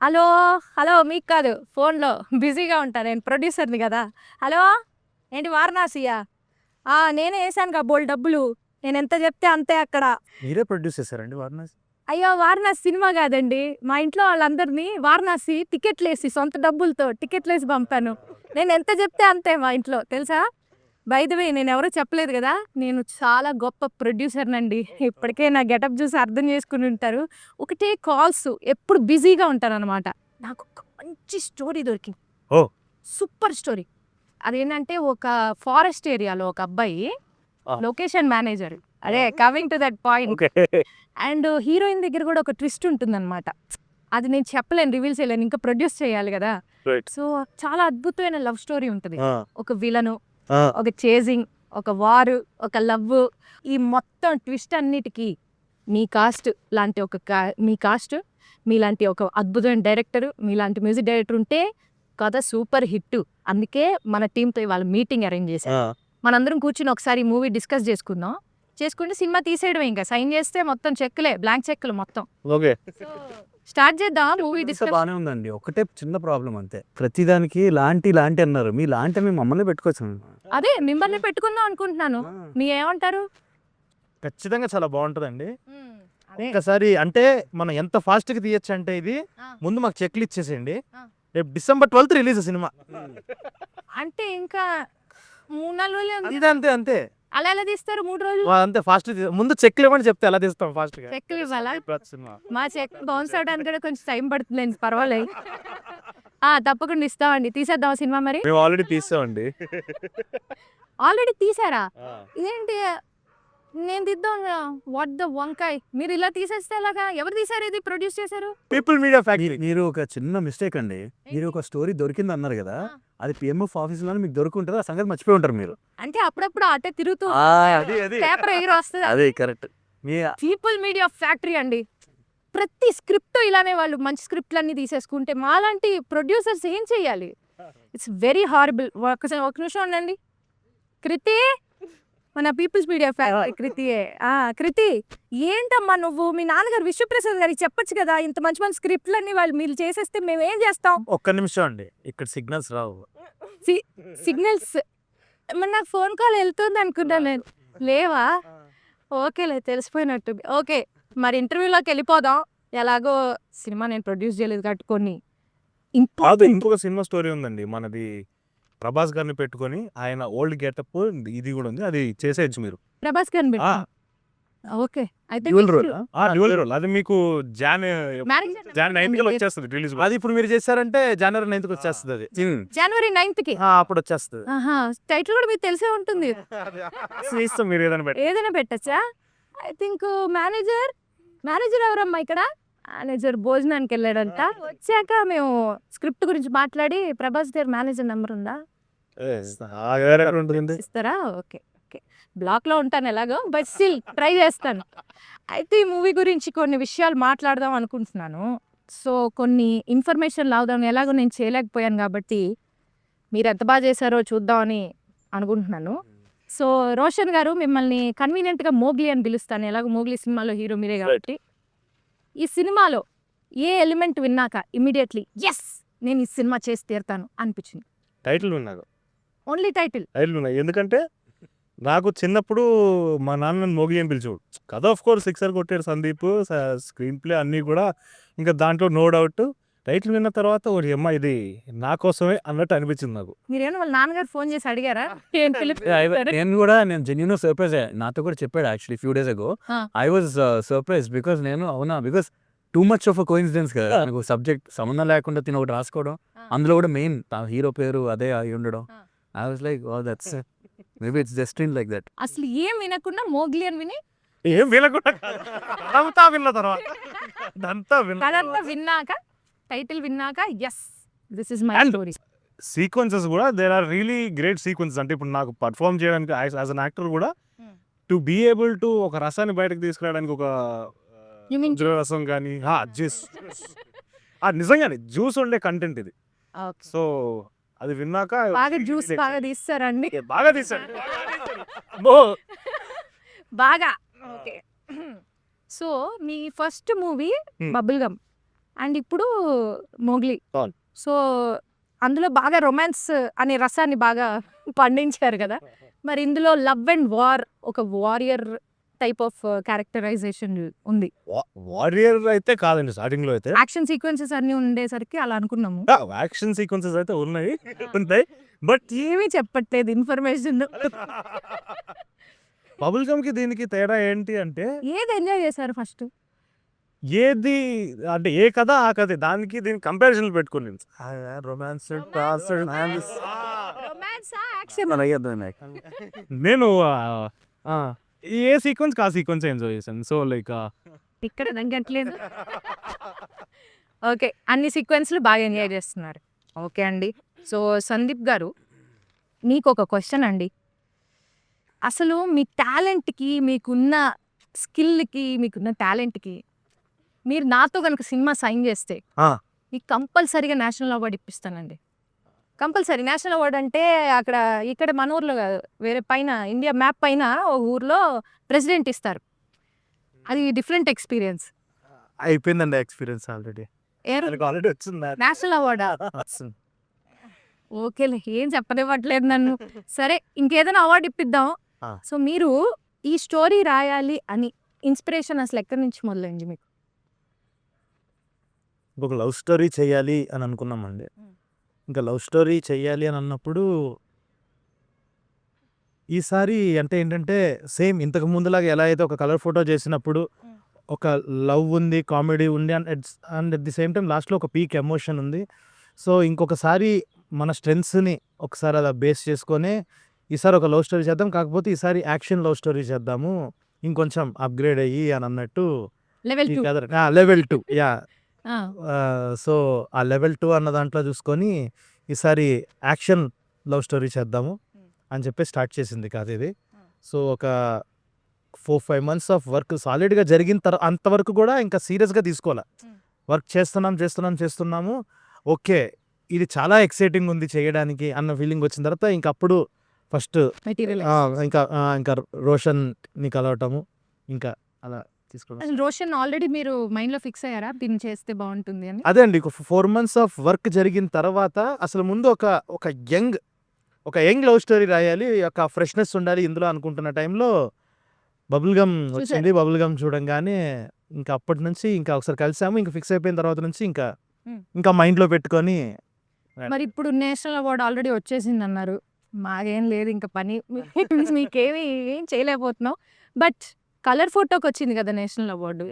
Hello! Hello! మీకు కాదు. ఫోన్‌లో బిజీగా ఉంటా. నేను ప్రొడ్యూసర్‌ని గదా! హలో! ఏంటి వారణాసియా? నేనే ఏశానుగా బోలెడు డబ్బులు. నేనెంత జెప్తే అంతే అక్కడ. మీరే ప్రొడ్యూస్ చేసారండి వారణాసి? అయ్యో! వారణాసి సినిమా గాదండి. మా ఇంట్లో వాళ్ళందరిని వారణాసి టికెట్లేసి సొంత డబ్బులతో టికెట్లేసి పంపాను. నేనెంత జెప్తే అంతే మా ఇంట్లో తెలుసా? బై ద వే నేనెవరో చెప్పలేదు గదా! నేను చాలా గొప్ప ప్రొడ్యూసర్‌నండి. ఇప్పటికే నా గెటప్ జూసి అర్థం జేసుకొని ఉంటారు. ఒకటే కాల్స్ ఎప్పుడు బిజీగా ఉంటాననమాట. నాకొక మంచి స్టోరీ దొరికింది. ఓహ్! Super story. అదేంటంటే ఒక ఫారెస్ట్ ఏరియాలో ఒక అబ్బాయి ఆ! Location manager. అదే coming to that point. Okay. And heroine దగ్గర గూడా ఒక ట్విస్ట్ ఉంటుందనమాట. అది నేను చెప్పలేను, రివీల్ చేయలేను. ఇంకా ప్రొడ్యూస్ చేయాలి గదా! రైట్. సో, చాలా అద్భుతమైన లవ్ స్టోరీ ఉంటది. ఆ! ఒక విలను, ఆ! ఒక చేజింగ్, ఒక వారు, ఒక లవ్వు, ఈ మొత్తం ట్విస్ట్ అన్నిటికి మీ కాస్ట్ లాంటి మీ కాస్ట్, మీలాంటి ఒక అద్భుతమైన డైరెక్టరు, మీలాంటి మ్యూజిక్ డైరెక్టర్ ఉంటే కథ సూపర్ హిట్టు. అందుకే మన టీమ్‌తో ఇవాళ మీటింగ్ అరేంజ్ చేశా. ఆ! మనందరం కూర్చొని ఒకసారి ఈ మూవీ డిస్కస్ చేసుకుందాం. చేసుకుంటే సినిమా తీసేయడమే ఇంక. సైన్ చేస్తే మొత్తం చెక్కులే, బ్లాంక్ చెక్కులు మొత్తం. ఓకే. స్టార్ట్ చేద్దామా మూవీ అంతా డిస్కస్? బానే ఉందండి. ఒకటే చిన్న ప్రాబ్లమ్ అంతే. ప్రతిదానికి లాంటి అన్నారు. మీ లాంటి మేము మమ్మల్ని పెట్టుకోవచ్చు. అదే మిమ్మల్ని పెట్టుకుందాం అనుకుంటున్నాను. ఆ! మీరేమంటారు? ఖచ్చితంగా చాలా బావుంటదండి. అదే. ఒక్కసారి అంటే మనం ఎంత ఫాస్ట్‌గా తీయొచ్చంటే ఇది ఆ. ముందు మాకు చెక్‌లు ఇచ్చేసేయండి. ఆ. రేపు డిసెంబర్ 12థ్ రిలీజ్ సినిమా. అంటే ఇంకా 3, 4 రోజులే ఉంది. అంతే, అంతే, అంతే. అలా ఎలా తీస్తారు 3 రోజులు? అంతే ఫాస్ట్ ముందు చెక్‌లు ఇవ్వమని చెప్తే ఎలా తీస్తాం ఫాస్ట్‌గా. చెక్కులు ఇవ్వాలా? సినిమా. మా చెక్ బౌన్స్ అవ్వడానికి కూడా కొంచెం టైం పడుతుందండి, పర్వాలేదు. తప్పకుండా ఇస్తామండి. తీసేద్దామా సినిమా మరి? మేము ఆల్రెడీ తీసామండి. ఆల్రెడీ తీసారా? ఇదేంటి నేను తీద్దాంగా. వాట్ ద వంకాయ్! మీరు ఇలా తీసేస్తే ఎలాగా? ఎవరు తీశారు ఇది? ప్రొడ్యూస్ చేశారు? People media factory. మీరు ఒక చిన్న మిస్టేక్ అండి. మీరు ఒక స్టోరీ దొరికింది అన్నారు కదా! అది పిఎంఎఫ్ ఆఫీస్‌లోనే మీకు దొరుకుంటది. ఆ సంగతి మర్చిపోయి ఉంటారు మీరు. అంటే అప్పుడప్పుడు అటే తిరుగుతూ అది. పేపర్ ఎగిరి వస్తది. అదే కరెక్ట్. మీ పీపుల్ మీడియా ఫ్యాక్టరీ అండి. ప్రతి స్క్రిప్ట్ ఇలానే వాళ్ళు మంచి స్క్రిప్ట్‌లన్నీ తీసేసుకుంటే మాలాంటి ప్రొడ్యూసర్స్ ఏం చేయాలి? It's very horrible. ఒక నిమిషం ఉండండి. కృతి, మన పీపుల్స్ మీడియా ఫ్యాక్టరీ కృతియే. కృతి, ఏంటమ్మా నువ్వు మీ నాన్నగారు విశ్వప్రసాద్ గారికి చెప్పొచ్చు కదా! ఇంత మంచి మంచి స్క్రిప్ట్‌లన్నీ మీరు చేసేస్తే మేమేం చేస్తాం? ఒక్క నిమిషం అండి. ఇక్కడ సిగ్నల్స్ రావు. సిగ్నల్స్ మరి నాకు ఫోన్ కాల్ వెళ్తుంది అనుకున్నాను నేను. లేవా? ఓకేలే, తెలిసిపోయినట్టుంది. ఓకే, మరి ఇంటర్వ్యూలోకి వెళ్ళిపోదాం. ఎలాగో సినిమా నేను ప్రొడ్యూస్ చేయలేదు కాబట్టి కొన్ని కాదు, ఇంపార్టెంట్. ఇంకొక సినిమా స్టోరీ ఉందండి. మనది ప్రభాస్ గారిని పెట్టుకొని ఆయన ఓల్డ్ గెటప్ ఇది కూడా ఉంది. అది చేసేయచ్చు మీరు. ప్రభాస్ గారిని ఆ! పెట్టు. ఓకే. అయితే డ్యూయల్ రోల్. Dual role. అది మీకు జాన్ మేనేజర్ 9థ్ వచ్చేస్తది రిలీజ్. అది ఇప్పుడు మీరు చేశారంటే జనవరి 9థ్ వచ్చేస్తది అది. జనవరి 9థ్‌కి. అప్పుడు వచ్చేస్తది. టైటిల్ కూడా మీకు తెలిసే ఉంటుంది. ఇస్తాం మీరు ఏదైనా పెట్టి. ఏదైనా పెట్టచ్చా? ఐ థింక్ మేనేజర్ ఎవరమ్మా ఇక్కడ? మేనేజర్ భోజనానికి వెళ్ళాడంట. వచ్చాక మేము స్క్రిప్ట్ గురించి మాట్లాడి ప్రభాస్ గారి మేనేజర్ నెంబర్ ఉందా? ఇస్తారా? ఓకే. ఓకే. బ్లాక్‌లో ఉంటాను ఎలాగో. బట్ స్టిల్ ట్రై చేస్తాను. అయితే ఈ మూవీ గురించి కొన్ని విషయాలు మాట్లాడదాం అనుకుంటున్నాను. సో, కొన్ని ఇన్ఫర్మేషన్ లాగుదాం. ఎలాగో నేను చేయలేకపోయాను కాబట్టి మీరు ఎంత బాగా చేశారో చూద్దామని అనుకుంటున్నాను. సో, రోషన్ గారు మిమ్మల్ని కన్వీనియంట్‌గా మోగ్లీ అని పిలుస్తాను. ఎలాగో మోగ్లీ సినిమాలో హీరో మీరే కాబట్టి. ఈ సినిమాలో ఏ ఎలిమెంట్ విన్నాక ఇమ్మీడియేట్‌లీ యెస్! నేను ఈ సినిమా చేసి తీరుతాను అనిపించింది? టైటిల్ విన్నాక. Only title. టైటిల్ ఉన్నాయి. ఎందుకంటే నాకు చిన్నప్పుడు మా నాన్న నన్ను మోగ్లీ అని పిలిచేవాడు. కథ ఆఫ్ కోర్స్ సిక్సర్ కొట్టాడు సందీప్. స్క్రీన్ ప్లే అన్నీ కూడా ఇంకా దాంట్లో నో డౌట్. టైటిల్ విన్న తర్వాత ఓరి అమ్మ ఇది నా కోసమే అన్నట్టు అనిపించింది నాకు. మీరేమన్నా వాళ్ళ నాన్నగారు ఫోన్ చేసి అడిగారా? నేను జెన్యూన్‌గా సర్ప్రైజ్ అయ్యా. నాతో కూడా చెప్పాడు యాక్చువల్లీ ఫ్యూ డేస్ అగో. ఆ. I was surprised because because too much of a coincidence కదా! నాకు సబ్జెక్ట్ సంబంధం లేకుండా తిని ఒకటి రాసుకోవడం. అందులో కూడా మెయిన్ హీరో పేరు అదే అయి ఉండడం. I was like oh that's maybe it's destiny like that. అసలు ఏం వినకుండా మోగ్లీ అని విని ఏం వినకుండా అదంతా విన్న తర్వాత కథంతా విన్నాక టైటిల్ విన్నాక yes this is my And- story. Sequences కూడా there are really great sequences. అంటే ఇప్పుడు నాకు పర్ఫామ్ చేయడానికి యాజ్ అన్ యాక్టర్ కూడా టు బీ ఏబుల్ టు ఒక రసాన్ని బయటకు తీసుకురావడానికి ఒక You mean- రసం కానీ జ్యూస్ నిజంగానే జ్యూస్ ఉండే కంటెంట్ ఇది. ఓకే. సో అది విన్నాక బాగా జ్యూస్ బాగా తీస్తారండి. బాగా తీసాడు. బాగా. ఓకే. సో, మీ first movie Hmm. Bubble gum. And ఇప్పుడు మోగ్లీ. అవును. సో అందులో బాగా రొమాన్స్ అనే రసాన్ని బాగా పండించారు కదా. మరి ఇందులో లవ్ అండ్ వార్ ఒక వారియర్ టైప్ ఆఫ్ క్యారెక్టరైజేషన్ ఉంది. వారియర్ అయితే కాదండి స్టార్టింగ్ లో అయితే. యాక్షన్ సీక్వెన్సెస్ అన్ని ఉండేసరికి అలా అనుకున్నాము. యాక్షన్ సీక్వెన్సెస్ అయితే ఉంటాయి బట్ ఏమీ చెప్పట్లేదు ఇన్ఫర్మేషన్. బబుల్ గమ్ కి దీనికి తేడా ఏంటి అంటే ఏది ఎంజాయ్ చేశారు ఫస్ట్? ఏది అంటే ఏ కథ ఆ కథ దానికి దీనికి కంపారిజన్ పెట్టుకుని రొమాన్స్ నేను ఏ సీక్వెన్స్ ఆ సీక్వెన్స్ ఎంజాయ్ చేశాను. సో లైక్ ఇక్కడ తగ్గట్లేదు. ఓకే, అన్ని సీక్వెన్స్లు బాగా ఎంజాయ్ చేస్తున్నారు. ఓకే అండి. సో సందీప్ గారు, మీకు ఒక క్వశ్చన్ అండి. అసలు మీ టాలెంట్కి, మీకున్న స్కిల్కి, మీకున్న టాలెంట్కి మీరు నాతో కనుక సినిమా సైన్ చేస్తే మీకు కంపల్సరీగా నేషనల్ అవార్డు ఇప్పిస్తానండి. కంపల్సరీ నేషనల్ అవార్డు అంటే అక్కడ ఇక్కడ మన ఊర్లో కాదు, వేరే పైన ఇండియా మ్యాప్ పైన ఒక ఊర్లో ప్రెసిడెంట్ ఇస్తారు. అది డిఫరెంట్ ఎక్స్పీరియన్స్. అయిపోయిందండి ఎక్స్పీరియన్స్ ఆల్రెడీ ఆల్రెడీ వచ్చింది నేషనల్ అవార్డా? ఓకేలే, ఏం చెప్పనివ్వట్లేదు నన్ను. సరే, ఇంకేదైనా అవార్డు ఇప్పిద్దాం. సో మీరు ఈ స్టోరీ రాయాలి అని ఇన్స్పిరేషన్ అసలు ఎక్కడి నుంచి మొదలైంది మీకు? ఒక లవ్ స్టోరీ చేయాలి అని అనుకున్నామండి. ఇంకా లవ్ స్టోరీ చేయాలి అని అన్నప్పుడు ఈసారి అంటే ఏంటంటే సేమ్ ఇంతకు ముందులాగా ఎలా అయితే ఒక కలర్ ఫోటో చేసినప్పుడు ఒక లవ్ ఉంది, కామెడీ ఉంది and at the same time లాస్ట్లో ఒక పీక్ ఎమోషన్ ఉంది. సో ఇంకొకసారి మన స్ట్రెంగ్స్ని ఒకసారి అలా బేస్ చేసుకొని ఈసారి ఒక లవ్ స్టోరీ చేద్దాం, కాకపోతే ఈసారి యాక్షన్ లవ్ స్టోరీ చేద్దాము ఇంకొంచెం అప్గ్రేడ్ అయ్యి అని అన్నట్టు లెవెల్ 2. Level 2 yeah. సో ఆ లెవెల్ 2 అన్న దాంట్లో చూసుకొని ఈసారి యాక్షన్ లవ్ స్టోరీ చేద్దాము అని చెప్పి స్టార్ట్ చేసింది కాదు ఇది. సో ఒక 4-5 months ఆఫ్ వర్క్ సాలిడ్గా జరిగిన తర్వాత అంతవరకు కూడా ఇంకా సీరియస్గా తీసుకోవాలి. వర్క్ చేస్తున్నాము. ఓకే, ఇది చాలా ఎక్సైటింగ్ ఉంది చేయడానికి అన్న ఫీలింగ్ వచ్చిన తర్వాత ఇంకా అప్పుడు ఫస్ట్ మెటీరియల్ ఇంకా రోషన్ని కలవటము ఇంకా అలా తీసుకోవడం. రోషన్ ఆల్రెడీ మీరు మైండ్ లో ఫిక్స్ అయ్యారా దీన్ని చేస్తే బాగుంటుంది అని? అదే అండి, 4 months ఆఫ్ వర్క్ జరిగిన తర్వాత అసలు ముందు ఒక యంగ్ లవ్ స్టోరీ రాయాలి, ఒక ఫ్రెష్నెస్ ఉండాలి ఇందులో అనుకుంటున్న టైంలో బబుల్ గమ్ వచ్చింది. బబుల్ గమ్ చూడంగానే ఇంకా అప్పటి నుంచి ఇంకా ఒకసారి కలిసాము. ఇంకా ఫిక్స్ అయిపోయిన తర్వాత నుంచి ఇంకా మైండ్లో పెట్టుకొని. మరి ఇప్పుడు నేషనల్ అవార్డు ఆల్రెడీ వచ్చేసింది అన్నారు, మాకేం లేదు ఇంకా పని, మీకేమి ఏం చేయలేకపోతున్నాం. బట్ కలర్ ఫోటోకి వచ్చింది కదా నేషనల్ అవార్డు.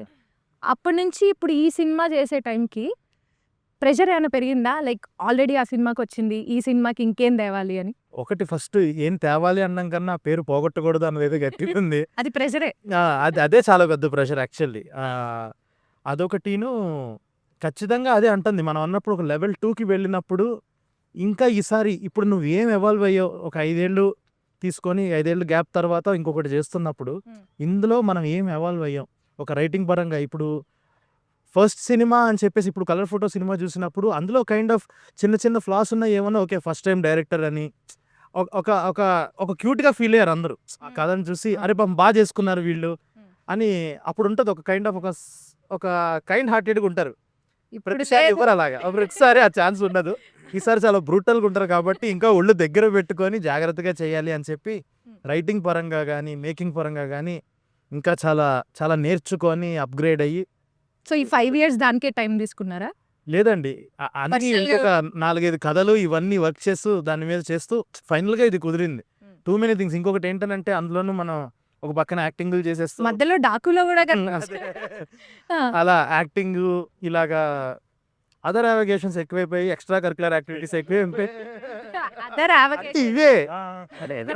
అప్పటి నుంచి ఇప్పుడు ఈ సినిమా చేసే టైంకి ప్రెషర్ ఏమైనా పెరిగిందా? లైక్ ఆల్రెడీ ఆ సినిమాకి వచ్చింది, ఈ సినిమాకి ఇంకేం తేవాలి అని. ఒకటి ఫస్ట్ ఏం తేవాలి అన్నాం కన్నా పేరు పోగొట్టకూడదు అన్నది ఏదో గట్టిగా ఉంది. అది ప్రెషరే. అదే చాలా పెద్ద ప్రెషర్ యాక్చువల్లీ. అదొకటిను ఖచ్చితంగా అదే అంటుంది. మనం అన్నప్పుడు ఒక లెవెల్ 2కి వెళ్ళినప్పుడు ఇంకా ఈసారి ఇప్పుడు నువ్వు ఏం ఎవాల్వ్ అయ్యో ఒక 5 ఏళ్ళు తీసుకొని 5 ఏళ్ళు గ్యాప్ తర్వాత ఇంకొకటి చేస్తున్నప్పుడు ఇందులో మనం ఏం ఎవాల్వ్ అయ్యాం ఒక రైటింగ్ పరంగా. ఇప్పుడు ఫస్ట్ సినిమా అని చెప్పేసి ఇప్పుడు కలర్ ఫోటో సినిమా చూసినప్పుడు అందులో కైండ్ ఆఫ్ చిన్న ఫ్లాస్ ఉన్నాయి ఏమన్నా. ఓకే, ఫస్ట్ టైం డైరెక్టర్ అని ఒక క్యూట్గా ఫీల్ అయ్యారు అందరూ ఆ కథను చూసి. అరే బాగా చేసుకున్నారు వీళ్ళు అని అప్పుడు ఉంటుంది. ఒక కైండ్ ఆఫ్ ఒక కైండ్ హార్టెడ్గా ఉంటారు. ప్రతిసారి ఎవరు అలాగా ప్రతిసారి ఆ ఛాన్స్ ఉండదు. ఈసారి చాలా బ్రూటల్గా ఉంటారు కాబట్టి ఇంకా ఒళ్ళు దగ్గర పెట్టుకొని జాగ్రత్తగా చేయాలి అని చెప్పి రైటింగ్ పరంగా కానీ మేకింగ్ పరంగా కానీ ఇంకా చాలా చాలా నేర్చుకొని అప్గ్రేడ్ అయ్యి. సో ఈ 5 years దానికే టైం తీసుకున్నారా? లేదండి, అన్ని ఇంకొక 4-5 కథలు ఇవన్నీ వర్క్ చేస్తూ దాని మీద చేస్తూ ఫైనల్గా ఇది కుదిరింది. Too many things. ఇంకొకటి ఏంటంటే అందులోనూ మనం ఒక పక్కన యాక్టింగ్ చేసేస్తూ మధ్యలో డాకులో కూడా అలా యాక్టింగ్ ఇలాగా అదర్ అవకేషన్స్ ఎక్కువైపోయి ఎక్స్ట్రా కరికులర్ యాక్టివిటీస్ ఎక్కువైపోయి ఇవే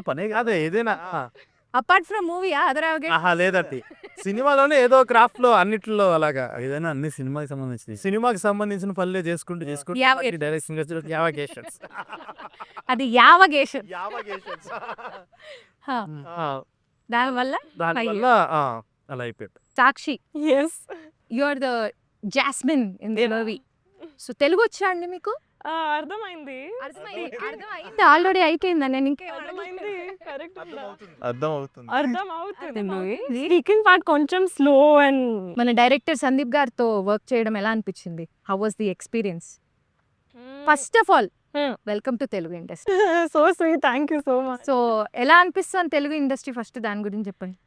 పనే కాదు ఏదైనా అపార్ట్ ఫ్రమ్ మూవీ అదర్ లేదండి. సినిమాలోనే ఏదో క్రాఫ్ట్ లో అన్నిట్లో అలాగా ఏదైనా అన్ని సినిమాకి సంబంధించిన పనులే చేసుకుంటూ డైరెక్షన్ అది యావగేషన్. దానివల్ల అలా అయిపోయాడు. Sakshi, you are the jasmine in the movie. So Telugu వచ్చా అండి మీకు? అర్థమైంది అర్థమైంది ఆల్రెడీ అయిపోయిందని నేను ఇంకా అర్థమైంది కరెక్ట్ అర్థం అవుతుంది. అర్థం అవుతుంది మూవీ స్పీకింగ్ పార్ట్ కొంచెం స్లో అండ్ మన డైరెక్టర్ సందీప్ గారితో వర్క్ చేయడం ఎలా అనిపించింది? How was the experience? First of all welcome to Telugu industry. So sweet, thank you so much. So ఎలా అనిపిస్తుంది తెలుగు ఇండస్ట్రీ? ఫస్ట్ దాని గురించి చెప్పండి.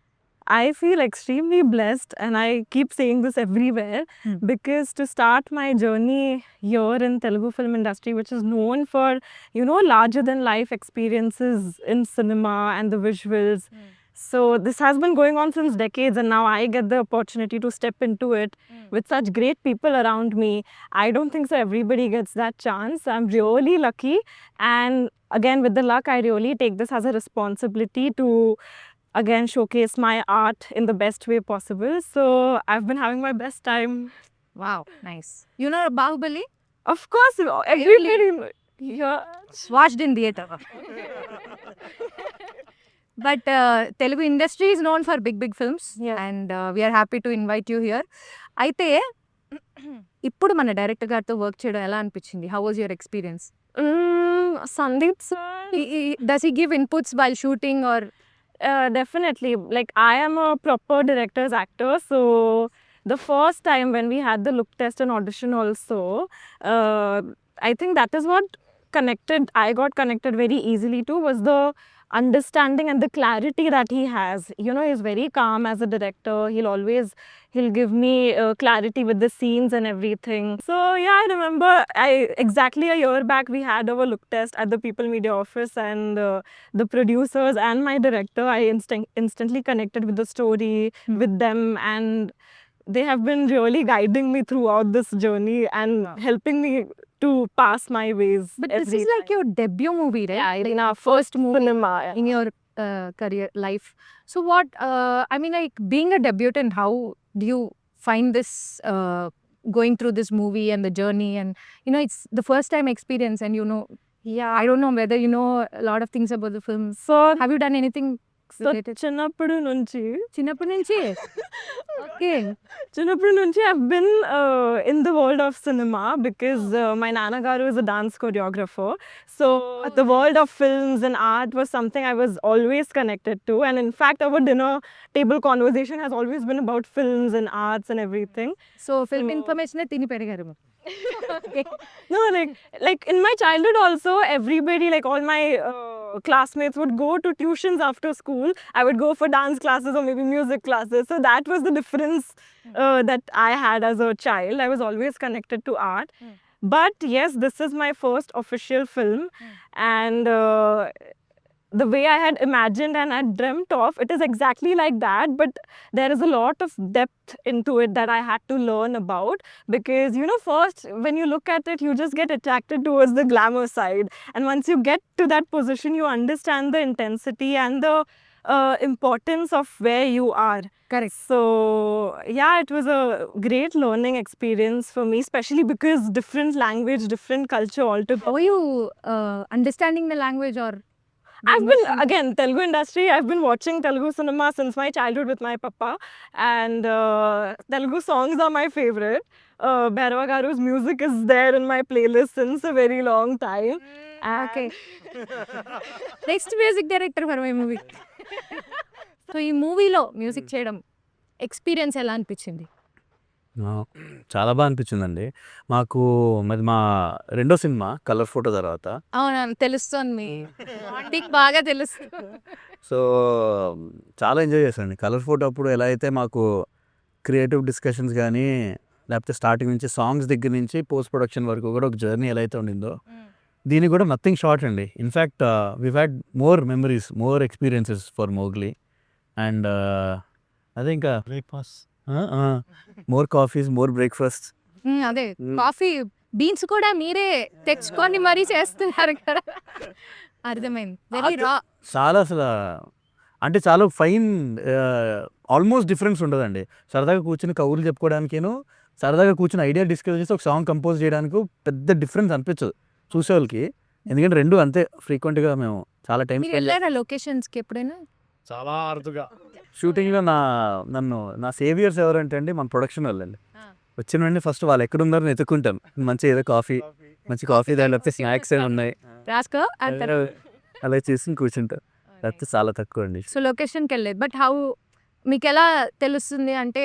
I feel extremely blessed, and I keep saying this everywhere because to start my journey here in Telugu film industry, which is known for, you know, larger than life experiences in cinema and the visuals. So this has been going on since decades, and now I get the opportunity to step into it with such great people around me. I don't think so everybody gets that chance. I'm really lucky, and again with the luck, I really take this as a responsibility to again showcase my art in the best way possible. So I've been having my best time. Wow, nice. You know Baahubali? Of course, everybody. Yeah. Watched in theatre. But Telugu industry is known for big big films Yeah. And we are happy to invite you here. అయితే ఇప్పుడు మన director గారితో work చేయడం ఎలా అనిపించింది? How was your experience? Sandeep sir. Does he give inputs while shooting or? Definitely. Like, I am a proper director's actor, so the first time when we had the look test and audition also, I think that is what I got connected very easily to, was the understanding and the clarity that he has. You know, he's very calm as a director. He'll give me clarity with the scenes and everything. So yeah, I remember exactly a year back we had our look test at the People Media office, and the producers and my director, I instantly connected with the story, with them, and they have been really guiding me throughout this journey and helping me to pass my ways. But this every is like time. your debut movie, right? Yeah, in our first cinema. Yeah. In your career life. So what, I mean, like being a debutant, how do you find this going through this movie and the journey? And you know, it's the first time experience, and you know, Yeah. I don't know whether you know a lot of things about the film. So, Have you done anything related? చిన్నప్పటి నుంచి చిన్నప్పటి నుంచి I've been in the world of cinema because my nanagaru is a dance choreographer. So the world of films and art was something I was always connected to, and in fact our dinner table conversation has always been about films and arts and everything. So film So- information తిని పెరిగారు. No, like in my childhood also, everybody, like all my classmates would go to tuitions after school. I would go for dance classes or maybe music classes. So that was the difference that I had as a child. I was always connected to art. But yes, this is my first official film, and the way I had imagined and had dreamt of, it is exactly like that, but there is a lot of depth into it that I had to learn about, because, you know, first when you look at it, you just get attracted towards the glamour side, and once you get to that position, you understand the intensity and the importance of where you are. Correct. So yeah, it was a great learning experience for me, especially because different language, different culture altogether. How are you understanding the language or? I've been, again, Telugu industry, I've been watching Telugu cinema since my childhood with my papa, and Telugu songs are my favorite. Bhairava Garu's music is there in my playlist since a very long time. Okay, next music director for my movie. So ఈ మూవీలో music చేయడం experience ఎలా అనిపించింది? చాలా బాగా అనిపించిందండి మాకు. మరి మా రెండో సినిమా కలర్ ఫోటో తర్వాత, అవును తెలుస్తుంది, మీ మీకు బాగా తెలుస్తుంది. సో చాలా ఎంజాయ్ చేశానండి కలర్ ఫోటో అప్పుడు. ఎలా అయితే మాకు క్రియేటివ్ డిస్కషన్స్ కానీ, లేకపోతే స్టార్టింగ్ నుంచి సాంగ్స్ దగ్గర నుంచి పోస్ట్ ప్రొడక్షన్ వరకు కూడా ఒక జర్నీ ఎలా అయితే ఉండిందో, దీనికి కూడా నథింగ్ షార్ట్ అండి. In fact we had more memories, more experiences for Mowgli, and అదే ఇంకా breakfast more coffees, more breakfast. అదే కాఫీ బీన్స్ కూడా మీరే తెచ్చుకొని మరీ చేస్తున్నారు కదా. అర్థమైంది. వెరీ రా. చాలా అసలు అంటే చాలా ఫైన్, ఆల్మోస్ట్ డిఫరెన్స్ ఉండదండి. సరదాగా కూర్చుని కబుర్లు చెప్పుకోవడానికేను, సరదాగా కూర్చుని ఐడియా డిస్కస్ చేసి ఒక సాంగ్ కంపోజ్ చేయడానికి పెద్ద డిఫరెన్స్ అనిపించదు చూసేవాళ్ళకి. ఎందుకంటే రెండు అంతే ఫ్రీక్వెంట్గా మేము చాలా టైం మీరు వెళ్ళారా లొకేషన్స్కి ఎప్పుడైనా? చాలా అరుదుగా. షూటింగ్లో నా సేవియర్స్ ఎవరంటే అండి మన ప్రొడక్షన్ వాళ్ళండి. వచ్చిన వెంటనే ఫస్ట్ వాళ్ళు ఎక్కడున్నారని ఎత్తుక్కుంటాను. మంచిగా ఏదో కాఫీ మంచి కాఫీ లేకపోతే స్నాక్స్ ఉన్నాయి రాసుకో అంటారు. అలా చేసి కూర్చుంటారు. లేకపోతే చాలా తక్కువ అండి. సో లొకేషన్కి వెళ్ళలేదు. బట్ హౌ మీకు ఎలా తెలుస్తుంది అంటే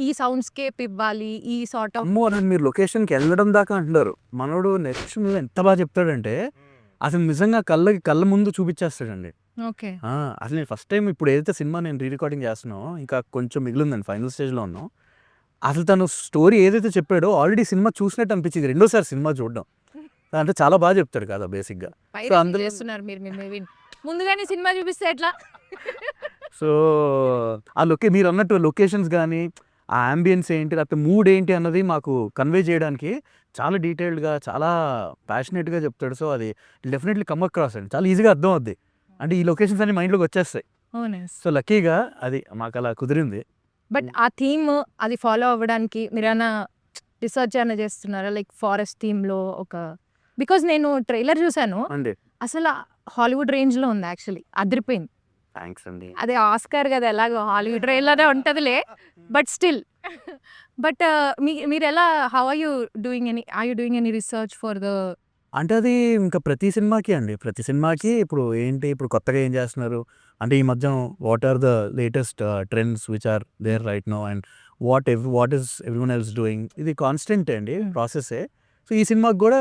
ఈ సౌండ్స్కేప్ ఇవ్వాలి, ఈ సార్ట్ ఆఫ్ అమ్మో నన్ను మీరు లొకేషన్కి వెళ్ళడం దాకా అంటున్నారు. మనోడు నెక్స్ట్ మీద ఎంత బాగా చెప్తాడంటే అసలు నిజంగా కళ్ళ ముందు చూపించేస్తాడండి. ఓకే. అసలు నేను ఫస్ట్ టైం ఇప్పుడు ఏదైతే సినిమా నేను రీ రికార్డింగ్ చేస్తున్నానో ఇంకా కొంచెం మిగిలిందండి, ఫైనల్ స్టేజ్లో ఉన్నాం. అసలు తను స్టోరీ ఏదైతే చెప్పాడో ఆల్రెడీ సినిమా చూసినట్టు అనిపించింది రెండోసారి సినిమా చూడడం. అంటే చాలా బాగా చెప్తాడు కదా బేసిక్గా. సో అందులో చేస్తున్నారు మీరు ముందుగానే సినిమా చూపిస్తే ఎట్లా? సో ఆ మీరు అన్నట్టు లొకేషన్స్ కానీ ఆ అంబియన్స్ ఏంటి లేకపోతే మూడ్ ఏంటి అన్నది మాకు కన్వే చేయడానికి చాలా డీటెయిల్డ్గా చాలా ప్యాషనేట్గా చెప్తాడు. సో అది డెఫినెట్లీ కమ్ అక్రాస్ అండి, చాలా ఈజీగా అర్థం అవుద్ది. అంటే ఈ లొకేషన్స్ అన్ని మైండ్లోకి వచ్చేస్తాయి. సో లక్కీగా అది మాకు అలా కుదిరింది. బట్ ఆ థీమ్ అది ఫాలో అవ్వడానికి మీరైనా రీసెర్చ్ అయినా చేస్తున్నారా? లైక్ ఫారెస్ట్ థీమ్లో ఒక బికాజ్ నేను ట్రైలర్ చూసాను, అండి అసలు హాలీవుడ్ రేంజ్లో ఉంది యాక్చువల్లీ, అదిరిపోయింది. థ్యాంక్స్ అండి. అదే ఆస్కార్ కదా, ఎలాగో హాలీవుడ్ రేంజ్లోనే ఉంటుందిలే. బట్ స్టిల్ బట్ మీరు ఎలా are you doing any research for the అంటే అది ఇంకా ప్రతి సినిమాకి అండి, ప్రతి సినిమాకి ఇప్పుడు ఏంటి ఇప్పుడు కొత్తగా ఏం చేస్తున్నారు అంటే ఈ మధ్య what are the latest trends which are there right now and what is everyone else doing, ఇది కాన్స్టెంట్ అండి ప్రాసెస్సే. సో ఈ సినిమాకి కూడా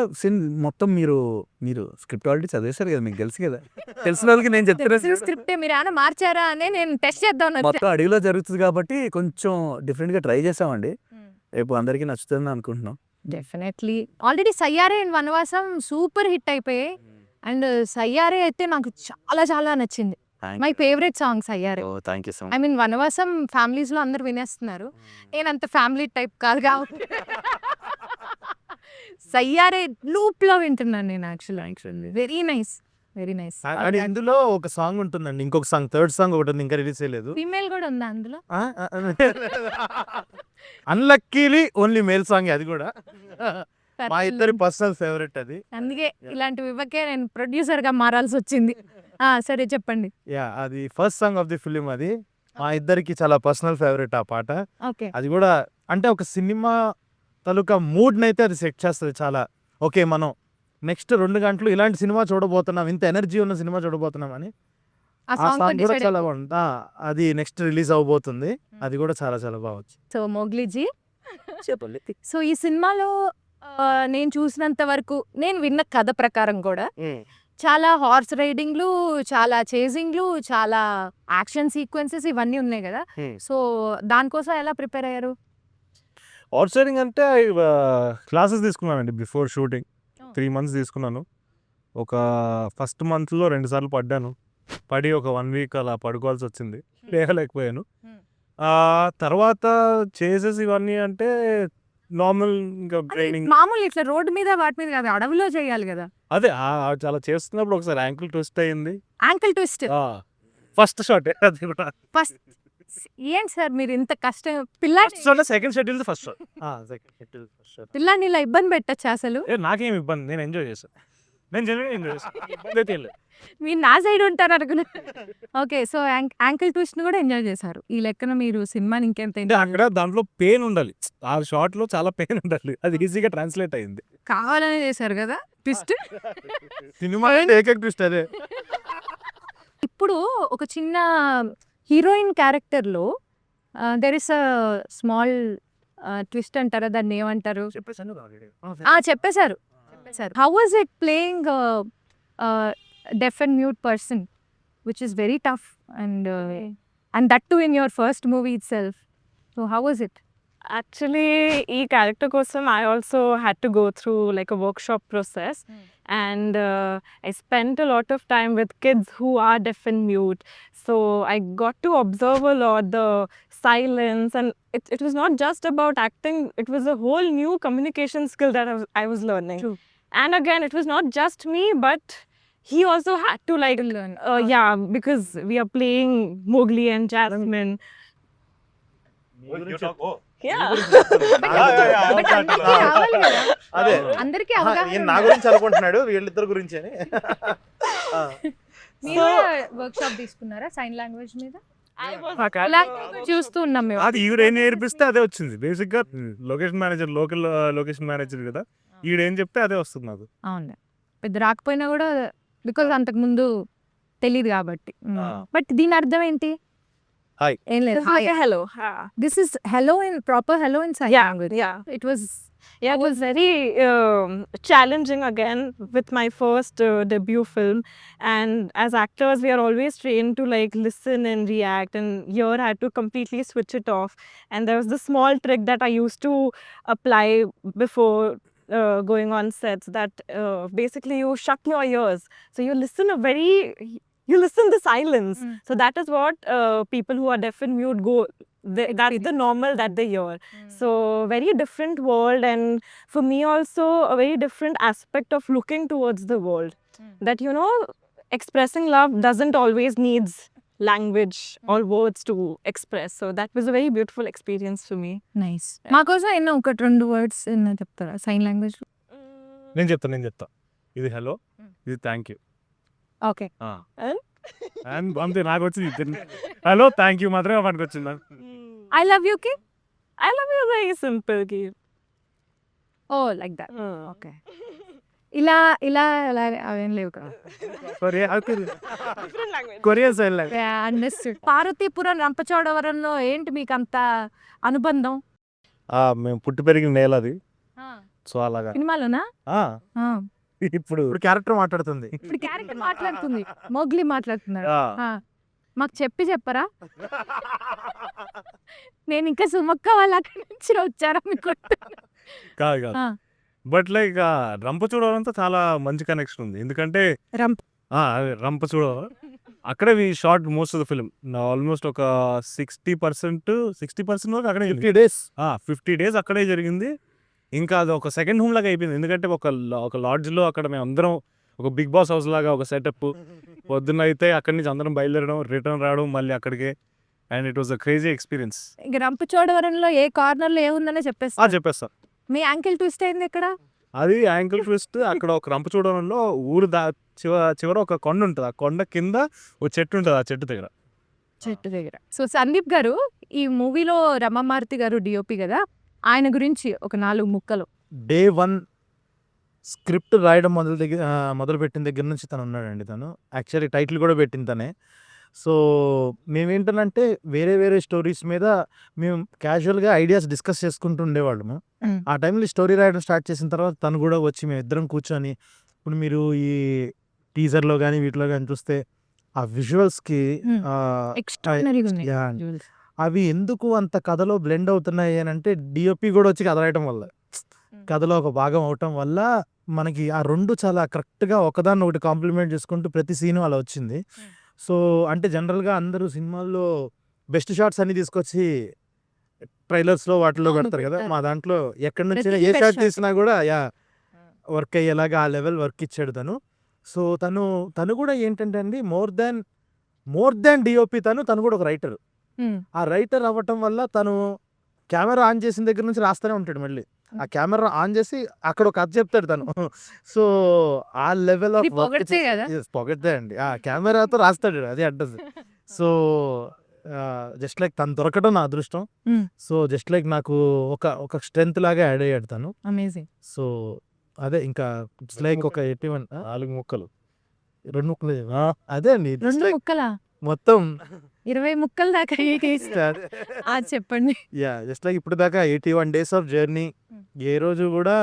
మొత్తం మీరు స్క్రిప్ట్ ఆల్రెడీ చదివేశారు కదా, మీకు తెలుసు కదా, తెలిసిన వాళ్ళకి నేను చెప్తాను. స్క్రిప్టే మీరు ఏమైనా మార్చారా అని నేను టెస్ట్ చేద్దాం. మొత్తం అడవిలో జరుగుతుంది కాబట్టి కొంచెం డిఫరెంట్గా ట్రై చేసామండి. రేపు అందరికీ నచ్చుతుందని అనుకుంటున్నాం. Definitely already Sayyare and Vanavasam super hit అయిపోయాయి. అండ్ సయ్యారే అయితే నాకు చాలా చాలా నచ్చింది. My favourite song Sayyare. Thank you so I much. Mean Vanavasam ఫ్యామిలీస్లో అందరు వినేస్తున్నారు, నేను అంత ఫ్యామిలీ టైప్ కాదు కాబట్టి సయ్యారే లూప్లో వింటున్నాను నేను యాక్చువల్లీ. థ్యాంక్స్ అండి. Very nice, very nice. And ఇందులో ఒక సాంగ్ ఉంటుందండి, ఇంకొక సాంగ్, థర్డ్ సాంగ్ ఒకటి ఉంది, ఇంకా రిలీజ్ చేయలేదు. ఫీమేల్ కూడా ఉందా అందులో? అన్లక్కీలీ ఓన్లీ మేల్ సాంగ్ అది కూడా మా ఇద్దరి పర్సనల్ ఫేవరెట్ అది. అందుకే ఇలాంటివి ఇవ్వకే నేను ప్రొడ్యూసర్గా మారాల్సి వచ్చింది. సరే చెప్పండి. యా, అది first song of the film, అది మా ఇద్దరికి చాలా పర్సనల్ ఫేవరెట్ ఆ పాట. ఓకే. అది కూడా అంటే ఒక సినిమా తాలూకా మూడ్ని అయితే అది సెట్ చేస్తుంది చాలా. ఓకే, మనం నెక్స్ట్ 2 గంటలు ఇలాంటి సినిమా చూడబోతున్నాం, ఇంత ఎనర్జీ ఉన్న సినిమా చూడబోతున్నాం అని. ఆ ఆ సాంగ్ కూడా సాంగ్ చాలా బాగుంది. అది నెక్స్ట్ రిలీజ్ అవబోతుంది, అది కూడా చాలా చాలా బాగుంది. సో మోగ్లీజీ, చెప్పండి. సో ఈ సినిమాలో నేను చూసినంత వరకు, నేను విన్న కథ ప్రకారం కూడా చాలా హార్స్ రైడింగ్లు, చాలా చేజింగ్లు, చాలా యాక్షన్ సీక్వెన్సెస్ ఇవన్నీ ఉన్నాయి కదా. సో దానికోసం ఎలా ప్రిపేర్ అయ్యారు? హార్స్ రైడింగ్ అంటే క్లాసెస్ తీసుకున్నానండి బిఫోర్ షూటింగ్. 3 months తీసుకున్నాను. ఒక ఫస్ట్ మంత్లో 2 సార్లు పడ్డాను. పడి ఒక 1 week అలా పడుకోవాల్సి వచ్చింది, లేకపోయాను. తర్వాత చేసేసి ఇవన్నీ అంటే నార్మల్ ఇంకా ట్రైనింగ్. మామూలు ఇట్లా రోడ్డు మీద వాటి మీద కాదు, అడవిలో చేయాలి కదా. అదే చాలా చేస్తున్నప్పుడు ఒకసారి యాంకిల్ ట్విస్ట్ అయ్యింది. యాంకిల్ ట్విస్ట్ ఫస్ట్ షాట్ అది కూడా. ఫస్ట్ ఏంటి సార్ మీరు ఇంత కష్టం పిల్లాడిని సెకండ్ షెడ్యూల్ ఫస్ట్ షాట్. పిల్లాడిని ఇలా ఇబ్బంది పెట్టచ్చు అసలు? నాకేం ఇబ్బంది, నేను ఎంజాయ్ చేశాను. నేను జనరల్గా ఎంజాయ్ చేశాను, ఇబ్బంది అయితే ఏం లేదు. మీరు నా సైడ్ ఉంటారు అనుకున్నా. ఓకే, సో యాంకిల్ ట్విస్ట్ ని కూడా ఎంజాయ్ చేశారు. ఈ లెక్కన మీరు సినిమాని ఇంకెంత అంటే అక్కడ దాంట్లో పెయిన్ ఉండాలి, ఆ షాట్ లో చాలా పెయిన్ ఉండాలి, అది ఈజీగా ట్రాన్స్లేట్ అయింది. కావాలనే చేశారు కదా ట్విస్ట్. సినిమా ఏకైక ట్విస్ట్ అదే. ఇప్పుడు ఒక చిన్న హీరోయిన్ క్యారెక్టర్లో there is a small twist అంటారా, దాన్ని ఏమంటారు? చెప్పేశారు. How was it playing deaf and mute person, which is very tough, and that too in your first movie itself. So how was it? Actually, ఈ character కోసం I also had to go through like a workshop process. And I spent a lot of time with kids who are deaf and mute. So I got to observe a lot the silence, and it was not just about acting, it was a whole new communication skill that I was learning. True. And again, it was not just me, but he also had to like learn. Yeah, because we are playing Mowgli and Jasmine. Yeah. అదే అందరికీ నా గురించి అనుకుంటున్నాడు, వీళ్ళిద్దరు గురించి అని. మీరు work shop తీసుకున్నారా సైన్ లాంగ్వేజ్ మీద? ఇలా చూస్తూ ఉన్నాం మేము. అది ఈవిడ ఏం నేర్పిస్తే అదే వచ్చింది. బేసిక్ గా location manager, local location manager కదా, ఈవిడేం చెప్తే అదే వస్తుంది నాకు. అవును, పెద్ద రాకపోయినా కూడా బికాజ్ అంతకు ముందు తెలియదు కాబట్టి. బట్ దీని అర్థం ఏంటి? Hi. ఏం లేదు. It's like a hello. This is hello in proper hello in sign Yeah, language. yeah. It was Yeah, it was very challenging again with my first debut film. And as actors, we are always trained to like listen and react. And here I had to completely switch it off. And there was this small trick that I used to apply before going on sets that basically you shut your ears. So you listen the silence. So that is what people who are deaf and mute go. That's the normal that they hear. So very different world, and for me also a very different aspect of looking towards the world. That expressing love doesn't always needs language or words to express. So that was a very beautiful experience for me. Nice. మా కోసం ఎన్నో ఒకటి 2 words చెప్తారా sign language? నేను చెప్తా. ఇది hello, ఇది thank you. Okay. And అంతే, నాకు వచ్చింది హలో థ్యాంక్ యూ మాత్రమే మనకు వచ్చింది. ఐ లవ్ యూ కి? I love you very simple. Oh like that. Okay. ఇలా ఇలా ఇలా అవేం లేవు కదా. Different language. Korean sign language. Understood. Parvathipuram రంపచోడవరంలో ఏంటి మీకు అంత అనుబంధం? మేము పుట్టి పెరిగిన నేల అది. సో అలాగా సినిమాలోనా? ఇప్పుడు క్యారెక్టర్ మాట్లాడుతుంది. ఇప్పుడు క్యారెక్టర్ మాట్లాడుతుంది, మోగ్లీ మాట్లాడుతున్నాడు. ఆ, మాకు చెప్పరా? నేను ఇంకా సుమక్క వాళ్ళ అక్కడి నుంచి వచ్చారా మీకు? కాదు బట్ లైక్ రంపచోడవరంతో చాలా మంచి కనెక్షన్ ఉంది. ఎందుకంటే రంపచోడవరం అక్కడే we shot most of the film. Almost ఒక 60% వరకు అక్కడే 50 days అక్కడే జరిగింది. ఇంకా అది ఒక సెకండ్ హోమ్ లాగా అయిపోయింది. ఎందుకంటే ఒక లాడ్జ్లో అక్కడ మేము అందరం ఒక బిగ్ బాస్ హౌస్ లాగా ఒక సెటప్. పొద్దున్న అయితే అక్కడి నుంచి అందరం బయలుదేరడం, రిటర్న్ రావడం మళ్ళీ అక్కడికే. And it was a crazy experience. ఇంక రంపచోడవరంలో ఏ కార్నర్ లో ఏముందనే చెప్పేస్తా. చెప్పేస్తా. మీ యాంకిల్ ట్విస్ట్ అయింది ఇక్కడ. అది యాంకిల్ ట్విస్ట్. అక్కడ ఒక రంపచోడవరంలో ఊరు చివర ఒక కొండ ఉంటుంది. ఆ కొండ కింద ఒక చెట్టు ఉంటుంది. ఆ చెట్టు దగ్గర. సో సందీప్ గారు, ఈ మూవీలో రమామారుతి గారు డిఓపి కదా, ఆయన గురించి ఒక 4 ముక్కలు. డే 1 స్క్రిప్ట్ రాయడం మొదలు పెట్టిన దగ్గర నుంచి తను ఉన్నాడండి. తను యాక్చువల్లీ టైటిల్ కూడా పెట్టింది తనే. సో మేమేంటనంటే వేరే స్టోరీస్ మీద మేము క్యాజువల్గా ఐడియాస్ డిస్కస్ చేసుకుంటూ ఉండేవాళ్ళము. ఆ టైంలో స్టోరీ రాయడం స్టార్ట్ చేసిన తర్వాత తను కూడా వచ్చి మేము ఇద్దరం కూర్చొని, ఇప్పుడు మీరు ఈ టీజర్లో కానీ వీటిలో కానీ చూస్తే ఆ విజువల్స్కి అవి ఎందుకు అంత కథలో బ్లెండ్ అవుతున్నాయి అని అంటే డిఓపి కూడా వచ్చి కథ రాయటం వల్ల, కథలో ఒక భాగం అవటం వల్ల మనకి ఆ 2 చాలా కరెక్ట్గా ఒకదాన్ని ఒకటి కాంప్లిమెంట్ చేసుకుంటూ ప్రతి సీను అలా వచ్చింది. సో అంటే జనరల్గా అందరూ సినిమాల్లో బెస్ట్ షాట్స్ అన్ని తీసుకొచ్చి ట్రైలర్స్లో వాటిలో పెడతారు కదా. మా దాంట్లో ఎక్కడి నుంచి ఏ షాట్ తీసినా కూడా వర్క్ అయ్యేలాగా ఆ లెవెల్ వర్క్ ఇచ్చాడు తను. సో తను కూడా ఏంటంటే అండి, మోర్ దాన్ డిఓపి తను కూడా ఒక రైటర్. ఆ రైటర్ అవ్వటం వల్ల తను కెమెరా ఆన్ చేసిన దగ్గర నుంచి రాస్తూనే ఉంటాడు. మళ్ళీ ఆ కెమెరా ఆన్ చేసి అక్కడ ఒక కథ చెప్తాడు తను. సో ఆ లెవెల్ ఆఫ్ పొగడ్తే అండి. ఆ కెమెరాతో రాస్తాడు, అది అడ్రస్. సో జస్ట్ లైక్ తను దొరకడం నా అదృష్టం. సో జస్ట్ లైక్ నాకు ఒక స్ట్రెంత్ లాగా యాడ్ అయ్యాడు తను. అమేజింగ్. సో అదే ఇంకా లైక్ ఒక 4 ముక్కలు 2 ముక్కలు అదే అండి. 2 ముక్కలా? మొత్తం 20 ముక్కల దాకా చెప్పండి. జస్ట్ లైక్ ఇప్పుడు దాకా 81 days ఆఫ్ జర్నీ. ఏ రోజు కూడా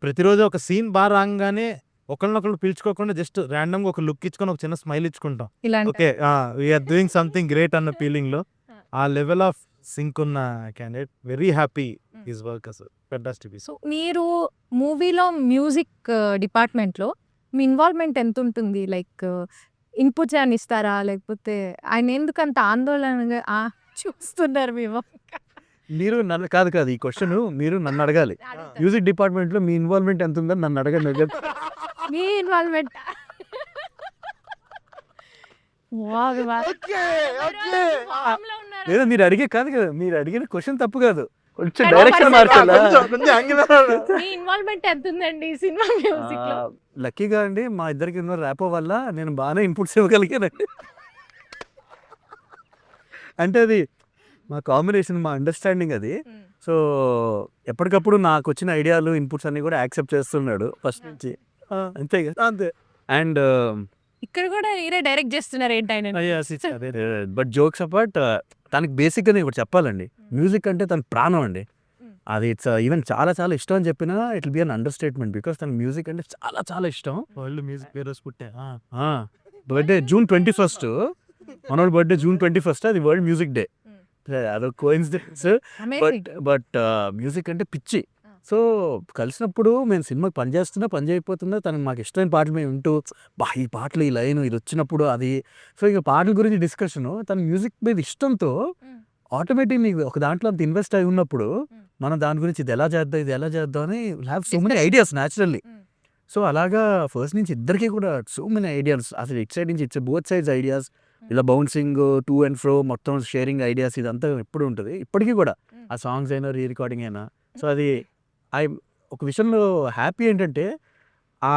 ప్రతిరోజు ఒక సీన్ బాగా రాగానే ఒకళ్ళనొకళ్ళు పిలుచుకోకుండా జస్ట్ ర్యాండమ్గా ఒక లుక్ ఇచ్చుకొని ఒక చిన్న స్మైల్ ఇచ్చుకుంటాం. Okay we're doing something great అన్న ఫీలింగ్లో ఆ లెవెల్ ఆఫ్ సింక్ ఉన్న candidate. Very happy his work అసలు ఫెంటాస్టిక్. సో మీరు మూవీలో మ్యూజిక్ డిపార్ట్మెంట్లో మీ ఇన్వాల్వ్మెంట్ ఎంత ఉంటుంది? లైక్ ఇన్పుట్స్ అని ఇస్తారా, లేకపోతే ఆయన ఎందుకంత ఆందోళనగా చూస్తున్నారు? మీరు నన్ను కాదు ఈ క్వశ్చన్ మీరు నన్ను అడగాలి. మ్యూజిక్ డిపార్ట్మెంట్లో మీ ఇన్వాల్వ్మెంట్ ఎంత ఉందని నన్ను అడగండి. మీ ఇన్వాల్వ్మెంట్ లేదా మీరు అడిగే కాదు కదా, మీరు అడిగిన క్వశ్చన్ తప్పు కాదు, కొంచెం డైరెక్షన్ మార్చాలి. మీ ఇన్వాల్వ్మెంట్ ఎంత ఉందండి ఈ సినిమా మ్యూజిక్ లో? లక్కీగా అండి మా ఇద్దరికి ఉన్న ర్యాపో వల్ల నేను బాగానే ఇన్పుట్స్ ఇవ్వగలిగానండి. అంటే అది మా కాంబినేషన్, మా అండర్స్టాండింగ్ అది. సో ఎప్పటికప్పుడు నాకు వచ్చిన ఐడియాలు, ఇన్పుట్స్ అన్ని కూడా యాక్సెప్ట్ చేస్తున్నాడు ఫస్ట్ నుంచి. అంతే కదా. అంతే. అండ్ ఇక్కడ కూడా మీరే డైరెక్ట్ చేస్తున్నారు ఏంటి ఆయన? బట్ జోక్స్ అపార్ట్, తనకి బేసిక్గా ఇప్పుడు చెప్పాలండి, మ్యూజిక్ అంటే తన ప్రాణం అండి. అది ఇట్స్ ఈవెన్ చాలా చాలా ఇష్టం అని చెప్పినా it will be an understatement. Because తన మ్యూజిక్ అంటే చాలా చాలా ఇష్టం. వరల్డ్ మ్యూజిక్ హీరోస్ పుట్టే. బర్త్డే June 21st, మనోడి బర్త్డే June 21st, అది వరల్డ్ మ్యూజిక్ డే. అదొక కోఇన్సిడెన్స్. బట్ మ్యూజిక్ అంటే పిచ్చి. సో కలిసినప్పుడు మేము సినిమాకి పని చేస్తున్నా, పని చేయకపోతున్నా తనకు మాకు ఇష్టమైన పాటలు మేము వింటూ, ఈ పాటలు, ఈ లైన్ ఇది వచ్చినప్పుడు అది. సో ఇక పాటల గురించి డిస్కషను, తన మ్యూజిక్ మీద ఇష్టంతో ఆటోమేటిక్ నీకు ఒక దాంట్లో అంత ఇన్వెస్ట్ అయి ఉన్నప్పుడు మనం దాని గురించి ఇది ఎలా చేద్దాం, ఇది ఎలా చేద్దాం అని have so many ideas naturally. So అలాగా ఫస్ట్ నుంచి ఇద్దరికి కూడా సో మెనీ ఐడియాస్, అసలు ఇట్ సైడ్ నుంచి ఇట్స్ బోత్ సైడ్స్ ఐడియాస్. ఇలా బౌన్సింగ్ టు అండ్ ఫ్రో మొత్తం షేరింగ్ ఐడియాస్ ఇదంతా ఎప్పుడు ఉంటుంది, ఇప్పటికీ కూడా. ఆ సాంగ్స్ అయినా, రీ రికార్డింగ్ అయినా. సో అది ఒక విషయంలో హ్యాపీ ఏంటంటే ఆ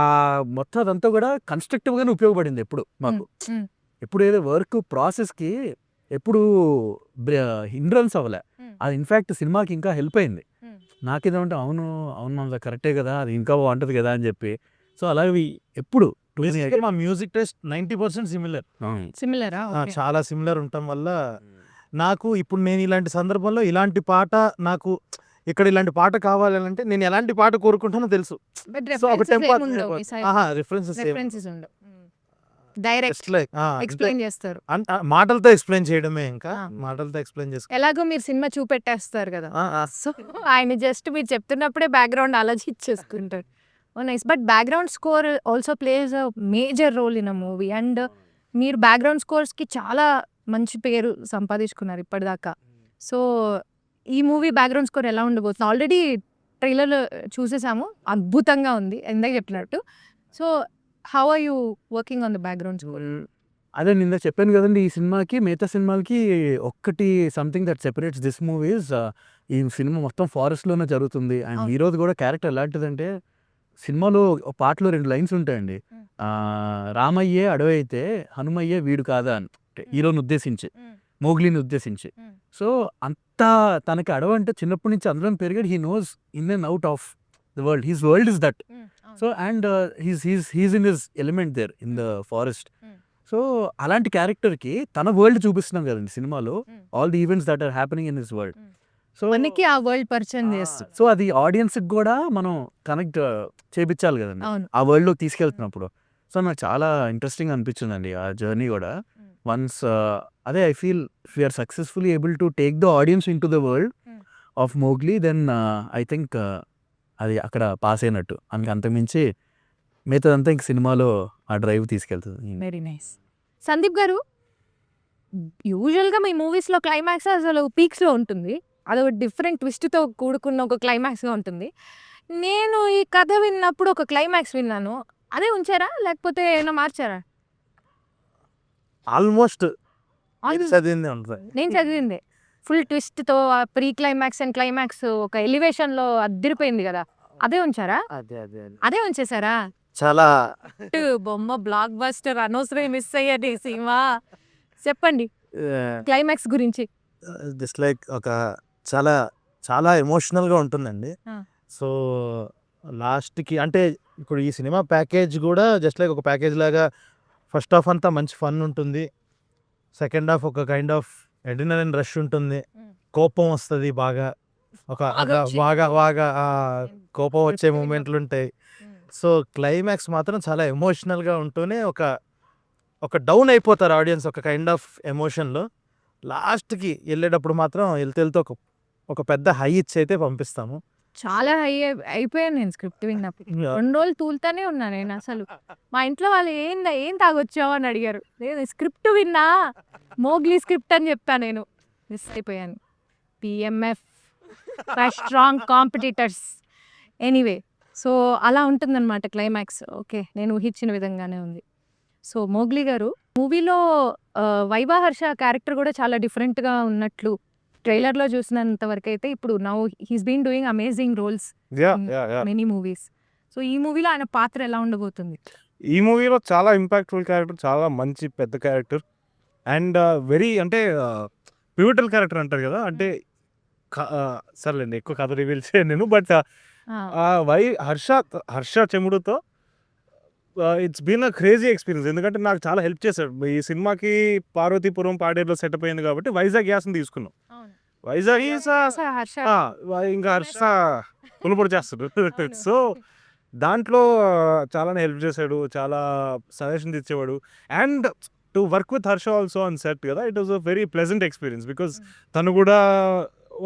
మొత్తం అదంతా కూడా కన్స్ట్రక్టివ్గానే ఉపయోగపడింది ఎప్పుడు మాకు. ఎప్పుడు ఏదో వర్క్ ప్రాసెస్కి ఎప్పుడు హిండ్రన్స్ అవ్వలే. అది ఇన్ఫ్యాక్ట్ సినిమాకి ఇంకా హెల్ప్ అయింది. నాకేదంటే అవును అవును కరెక్టే కదా, అది ఇంకా బాగుంటుంది కదా అని చెప్పి. సో అలాగే ఎప్పుడు మా మ్యూజిక్ టేస్ట్ 90% సిమిలర్. సిమిలరా? చాలా సిమిలర్ ఉండటం వల్ల నాకు ఇప్పుడు నేను ఇలాంటి సందర్భంలో ఇలాంటి పాట, నాకు ఇక్కడ ఇలాంటి పాట కావాలంటే నేను ఎలాంటి పాట కోరుకుంటానో తెలుసు. సో ఒక రిఫరెన్సెస్ డైరెక్ట్ ఎక్స్ప్లెయిన్ చేస్తారు. మాటలతో ఎక్స్ప్లెయిన్ చేయడమే, ఇంకా మాటలతో ఎక్స్ప్లెయిన్ చేస్తారు. ఎలాగో మీరు సినిమా చూపెట్టేస్తారు కదా, సో ఆయన జస్ట్ మీరు చెప్తున్నప్పుడే బ్యాక్గ్రౌండ్ ఆలోచించేసుకుంటారు. Nice. But background score also plays a major role in a movie. And మీరు బ్యాక్గ్రౌండ్ స్కోర్స్కి చాలా మంచి పేరు సంపాదించుకున్నారు ఇప్పటిదాకా. సో ఈ మూవీ బ్యాక్గ్రౌండ్ స్కోర్ ఎలా ఉండబోతుంది? ఆల్రెడీ ట్రైలర్ చూసేసాము, అద్భుతంగా ఉంది ఇందాక చెప్పినట్టు. So how are you working on the background score? అదే నిన్న చెప్పాను కదండి, ఈ సినిమాకి మిగతా సినిమాలకి ఒక్కటి something that separates this movies, ఈ సినిమా మొత్తం ఫారెస్ట్లోనే జరుగుతుంది. అండ్ హీరోది కూడా క్యారెక్టర్ ఎలాంటిదంటే, సినిమాలో పాటలో 2 లైన్స్ ఉంటాయండి. రామయ్యే అడవి అయితే హనుమయ్యే వీడు కాదా అని, హీరోని ఉద్దేశించి, మోగ్లీని ఉద్దేశించి. సో అంతా తనకి అడవి అంటే చిన్నప్పటి నుంచి అందరం పెరిగాడు. He knows in and out of the world, his world is that. So and he's in his element there in the forest. So అలాంటి క్యారెక్టర్కి తన వరల్డ్ చూపిస్తున్నాం కదండి సినిమాలో, all the events that are happening in his world. So మనకి ఆ world పరిచయం చేస్తుంది. సో అది ఆడియన్స్కి కూడా మనం కనెక్ట్ చేపించాలి కదండి ఆ వరల్డ్లోకి తీసుకెళ్తున్నప్పుడు. సో నాకు చాలా ఇంట్రెస్టింగ్ అనిపించిందండి ఆ జర్నీ కూడా. వన్స్ అదే I feel if we are successfully able to take the audience in to the world of Mowgli, then I think అది అక్కడ పాస్ అయినట్టు. అంతకుమించి మిగతాదంతా ఇంక సినిమాలో ఆ డ్రైవ్ తీసుకెళ్తుంది. Very nice. సందీప్ గారు, యూజువల్గా మీ మూవీస్లో క్లైమాక్స్ అసలు పీక్స్లో ఉంటుంది, అదొక డిఫరెంట్ ట్విస్ట్తో కూడుకున్న ఒక క్లైమాక్స్గా ఉంటుంది. నేను ఈ కథ విన్నప్పుడు ఒక క్లైమాక్స్ విన్నాను, అదే ఉంచారా లేకపోతే ఏమైనా మార్చారా? ఆల్మోస్ట్ చదివింది ఉంటుంది. నేను చదివిందే ఫుల్ ట్విస్ట్తో, ప్రీ క్లైమాక్స్ అండ్ క్లైమాక్స్ ఒక ఎలివేషన్లో అదిరిపోయింది కదా, అదే ఉంచారా? అదే ఉంచేసారా? చాలా బొమ్మ బ్లాక్ బస్టర్, అనవసరం మిస్ అయ్యాడు ఈ సినిమా. చెప్పండి క్లైమాక్స్ గురించి. జస్ట్ లైక్ ఒక చాలా చాలా ఎమోషనల్గా ఉంటుందండి. సో లాస్ట్కి అంటే ఇప్పుడు ఈ సినిమా ప్యాకేజ్ కూడా జస్ట్ లైక్ ఒక ప్యాకేజ్ లాగా, ఫస్ట్ హాఫ్ అంతా మంచి ఫన్ ఉంటుంది, సెకండ్ హాఫ్ ఒక కైండ్ ఆఫ్ ఎడ్రినలిన్ రష్ ఉంటుంది, కోపం వస్తుంది బాగా, ఒక బాగా బాగా కోపం వచ్చే మూమెంట్లు ఉంటాయి. సో క్లైమాక్స్ మాత్రం చాలా ఎమోషనల్గా ఉంటూనే ఒక డౌన్ అయిపోతారు ఆడియన్స్ ఒక కైండ్ ఆఫ్ ఎమోషన్లో. లాస్ట్కి వెళ్ళేటప్పుడు మాత్రం వెళ్తే ఒక పెద్ద హై ఇచ్చి అయితే పంపిస్తాము. చాలా హై అయిపోయాను నేను స్క్రిప్ట్ విన్నప్పుడు. 2 రోజులు తూలుతానే ఉన్నా నేను. అసలు మా ఇంట్లో వాళ్ళు ఏం తాగొచ్చావు అని అడిగారు. లేదు స్క్రిప్ట్ విన్నా, మోగ్లీ స్క్రిప్ట్ అని చెప్పాను. నేను మిస్ అయిపోయాను. PMF strong competitors. Anyway, so అలా ఉంటుందన్నమాట క్లైమాక్స్. ఓకే, నేను ఊహించిన విధంగానే ఉంది. సో మోగ్లీ గారు, మూవీలో వైభా హర్ష క్యారెక్టర్ కూడా చాలా డిఫరెంట్గా ఉన్నట్లు ట్రైలర్లో చూసినంత వరకు అయితే, ఇప్పుడు now he's been doing amazing roles many movies. So ఈ మూవీలో ఆయన పాత్ర ఎలా ఉండబోతుంది? ఈ మూవీలో చాలా ఇంపాక్ట్ఫుల్ క్యారెక్టర్, చాలా మంచి పెద్ద క్యారెక్టర్. అండ్ వెరీ అంటే పివిటల్ క్యారెక్టర్ అంటారు కదా, అంటే సర్లేండి ఎక్కువ కథ రివీల్ చేయను నేను, బట్ హర్ష చెముడుతో it's been a crazy experience. ఎందుకంటే నాకు చాలా హెల్ప్ చేశాడు. ఈ సినిమాకి పార్వతీపురం పాడేరులో సెటప్ అయింది కాబట్టి వైజాగ్ గ్యాస్ని తీసుకున్నాం. వైజాగ్ హర్ష ఇంకా హర్ష పులుపొడి చేస్తాడు. సో దాంట్లో చాలానే హెల్ప్ చేశాడు, చాలా సజెషన్స్ ఇచ్చేవాడు. And to work with Harsha also on set కదా, it was a very pleasant experience. Because తను కూడా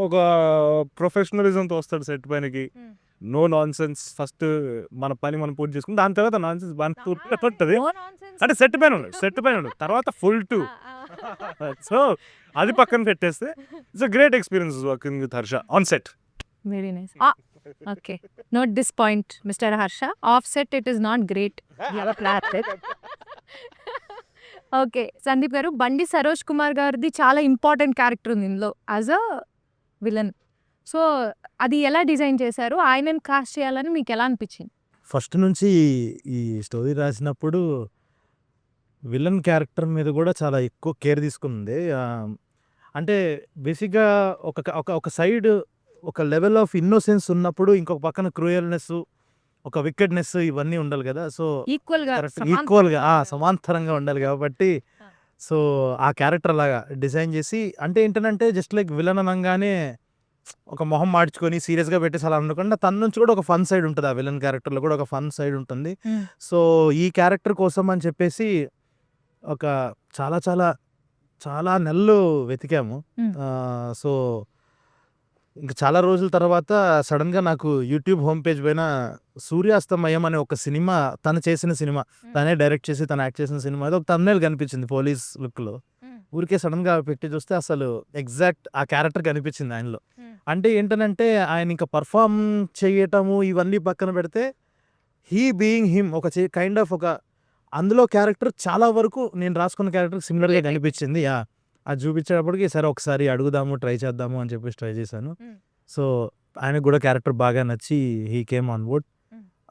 ఒక ప్రొఫెషనలిజంతో వస్తాడు సెట్ పైనకి. నో నాన్ సెన్స్, ఫస్ట్ మన పని మనం పూర్తి చేసుకుని దాని తర్వాత నాన్ సెన్స్ ఉంటుంది. అంటే సెట్ పైన ఉన్నాడు తర్వాత ఫుల్ టు. సో అది పక్కన పెట్టేస్తే it's a great experience working with Harsha on set. Very nice. Okay, note this point mister Harsha. Of set it is not great. Okay Sandeep గారు, బండి సరోజ్ కుమార్ గారిది చాలా ఇంపార్టెంట్ క్యారెక్టర్ ఉంది ఇందులో యాజ్ అ విలన్. సో అది ఎలా డిజైన్ చేశారు, ఆయనను కాస్ట్ చేయాలని మీకు ఎలా అనిపించింది? ఫస్ట్ నుంచి ఈ స్టోరీ రాసినప్పుడు విలన్ క్యారెక్టర్ మీద కూడా చాలా ఎక్కువ కేర్ తీసుకుంది. అంటే బేసిక్గా ఒక సైడ్ ఒక లెవెల్ ఆఫ్ ఇన్నోసెన్స్ ఉన్నప్పుడు ఇంకొక పక్కన క్రూయల్నెస్, ఒక వికెడ్నెస్ ఇవన్నీ ఉండాలి కదా. సో ఈక్వల్గా సమాంతరంగా ఉండాలి కాబట్టి సో ఆ క్యారెక్టర్ లాగా డిజైన్ చేసి, అంటే ఏంటంటే జస్ట్ లైక్ విలన్ అనగానే ఒక మొహం మార్చుకొని సీరియస్గా పెట్టేసి అలా అనుకుండా తన నుంచి కూడా ఒక ఫన్ సైడ్ ఉంటుంది. ఆ విలన్ క్యారెక్టర్లో కూడా ఒక ఫన్ సైడ్ ఉంటుంది. సో ఈ క్యారెక్టర్ కోసం అని చెప్పేసి ఒక చాలా చాలా చాలా నెలలు వెతికాము. సో ఇంకా చాలా రోజుల తర్వాత సడన్గా నాకు యూట్యూబ్ హోమ్ పేజ్ పైన సూర్యాస్తమయం అనే ఒక సినిమా, తను చేసిన సినిమా, తనే డైరెక్ట్ చేసి తను యాక్ట్ చేసిన సినిమా, అది ఒక thumbnail కనిపించింది పోలీస్ లుక్లో. ఊరికే సడన్గా పెట్టి చూస్తే అసలు ఎగ్జాక్ట్ ఆ క్యారెక్టర్ కనిపించింది ఆయనలో. అంటే ఏంటనంటే ఆయన ఇంకా పర్ఫామ్ చేయటము ఇవన్నీ పక్కన పెడితే హీ బీయింగ్ హిమ్ ఒక కైండ్ ఆఫ్ ఒక అందులో క్యారెక్టర్ చాలా వరకు నేను రాసుకున్న క్యారెక్టర్ సిమిలర్గా కనిపించింది. అది చూపించేటప్పటికి సరే ఒకసారి అడుగుదాము, ట్రై చేద్దాము అని చెప్పేసి ట్రై చేశాను. సో ఆయనకు కూడా క్యారెక్టర్ బాగా నచ్చి హీ కేమ్ ఆన్ బోర్డ్.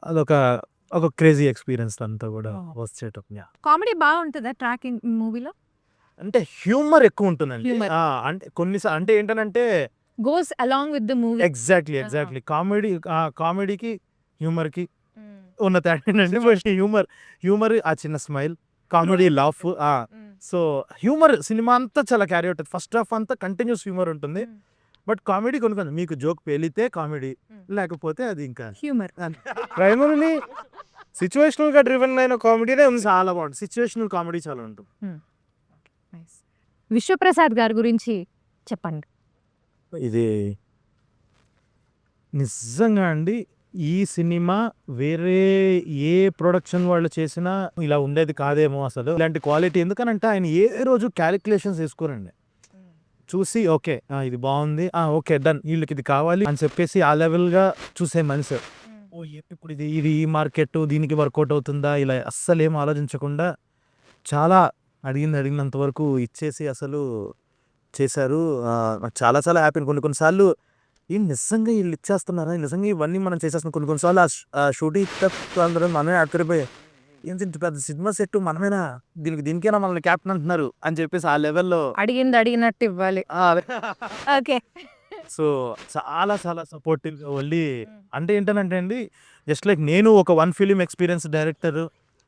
అదొక క్రేజీ ఎక్స్పీరియన్స్ అంతా కూడా వచ్చేటం. కామెడీ బాగుంటుందా ట్రాకింగ్ మూవీలో? అంటే హ్యూమర్ ఎక్కువ ఉంటుందండి. Humor. అంటే కొన్నిసార్లు అంటే ఏంటంటే goes along with the movie. Exactly కామెడీకి హ్యూమర్కి ఉన్న తేడా ఏంటంటే హ్యూమర్ ఆ చిన్న smile, comedy laugh. So humour సినిమా అంతా చాలా క్యారీ అవుతుంది. ఫస్ట్ హాఫ్ అంతా కంటిన్యూస్ హ్యూమర్ ఉంటుంది. బట్ కామెడీ కొన్ని మీకు జోక్ పేలితే కామెడీ, లేకపోతే అది ఇంకా హ్యూమర్. ప్రైమరీలీ సిచ్యువేషనల్గా డ్రివెన్ అయిన కామెడీనే ఉంది. చాలా బాగుంటుంది. సిచ్యువేషనల్ కామెడీ చాలా ఉంటుంది. విశ్వప్రసాద్ గారి గురించి చెప్పండి. ఇది నిజంగా అండి, ఈ సినిమా వేరే ఏ ప్రొడక్షన్ వాళ్ళు చేసినా ఇలా ఉండేది కాదేమో అసలు. ఇలాంటి క్వాలిటీ ఎందుకనంటే ఆయన ఏ రోజు క్యాలిక్యులేషన్స్ వేసుకోరండి. చూసి ఓకే ఇది బాగుంది, ఓకే డన్, వీళ్ళకి ఇది కావాలి అని చెప్పేసి ఆ లెవెల్గా చూసే మనిషి. ఇప్పుడు ఇది ఈ మార్కెట్ దీనికి వర్కౌట్ అవుతుందా ఇలా అస్సలు ఏం ఆలోచించకుండా చాలా అడిగినంత వరకు ఇచ్చేసి అసలు చేశారు. నాకు చాలా చాలా హ్యాపీ. కొన్నిసార్లు నిజంగా వీళ్ళు ఇచ్చేస్తున్నారా, నిజంగా ఇవన్నీ మనం చేసేస్తున్నాం. కొన్నిసార్లు ఆ షూటింగ్ అందరూ మనమే ఆశ్చర్యపోయి ఏంటి ఇంత పెద్ద సినిమా సెట్ మనమేనా, దీనికైనా మనల్ని క్యాప్టెన్ అంటున్నారు అని చెప్పేసి ఆ లెవెల్లో అడిగినట్టు ఇవ్వాలి. ఓకే. సో చాలా చాలా సపోర్టివ్ వెళ్ళి. అంటే ఏంటంటే అండి, జస్ట్ లైక్ నేను ఒక 1 ఫిలిం ఎక్స్పీరియన్స్ డైరెక్టర్,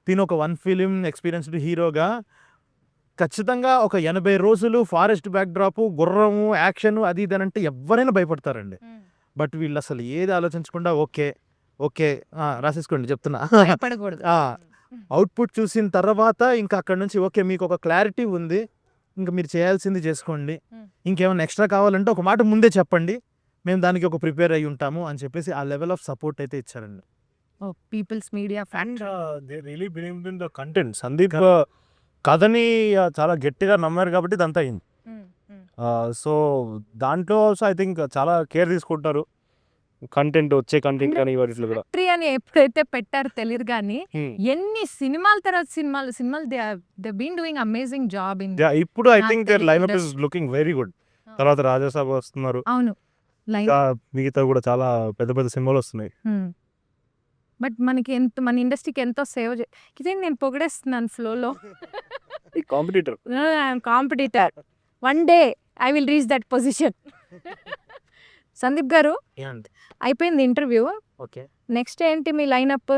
తిను ఒక 1 ఫిలిం ఎక్స్పీరియన్స్డ్ హీరోగా ఖచ్చితంగా ఒక 80 రోజులు ఫారెస్ట్ బ్యాక్డ్రాప్, గుర్రము, యాక్షన్ అది ఇది అంటే ఎవరైనా భయపడతారండి. బట్ వీళ్ళు అసలు ఏది ఆలోచించకుండా ఓకే రాసేసుకోండి చెప్తున్నా. అవుట్పుట్ చూసిన తర్వాత ఇంకా అక్కడ నుంచి ఓకే మీకు ఒక క్లారిటీ ఉంది, ఇంకా మీరు చేయాల్సింది చేసుకోండి, ఇంకేమైనా ఎక్స్ట్రా కావాలంటే ఒక మాట ముందే చెప్పండి, మేము దానికి ఒక ప్రిపేర్ అయ్యి ఉంటాము అని చెప్పేసి ఆ లెవెల్ ఆఫ్ సపోర్ట్ అయితే ఇచ్చారండి. Peoples media and they really believed in the content. Sandeep కథని చాలా గట్టిగా నమ్మారు కాబట్టి ఇదంతా అయింది. సో దాంట్లో ఆల్సో ఐ థింక్ చాలా కేర్ తీసుకుంటారు కంటెంట్, వచ్చే కంటెంట్ కానీ వాటిలో కూడా. అని ఎప్పుడైతే పెట్టారో తెలియదు కానీ ఎన్ని సినిమాల తర్వాత సినిమాలు they been doing amazing job in. ఇప్పుడు I think their lineup is looking very good. తర్వాత రాజాసాబ్ వస్తున్నారు, అవును, మిగతా కూడా చాలా పెద్ద పెద్ద సినిమాలు వస్తున్నాయి. బట్ మనకి మన ఇండస్ట్రీకి ఎంతో సేవ్ ఇదే నేను పొగిడేస్తున్నాను ఫ్లోలో. Competitor one day I will reach that position. Sandeep గారు అయిపోయింది ఇంటర్వ్యూ. ఓకే. నెక్స్ట్ ఏంటి మీ లైనప్?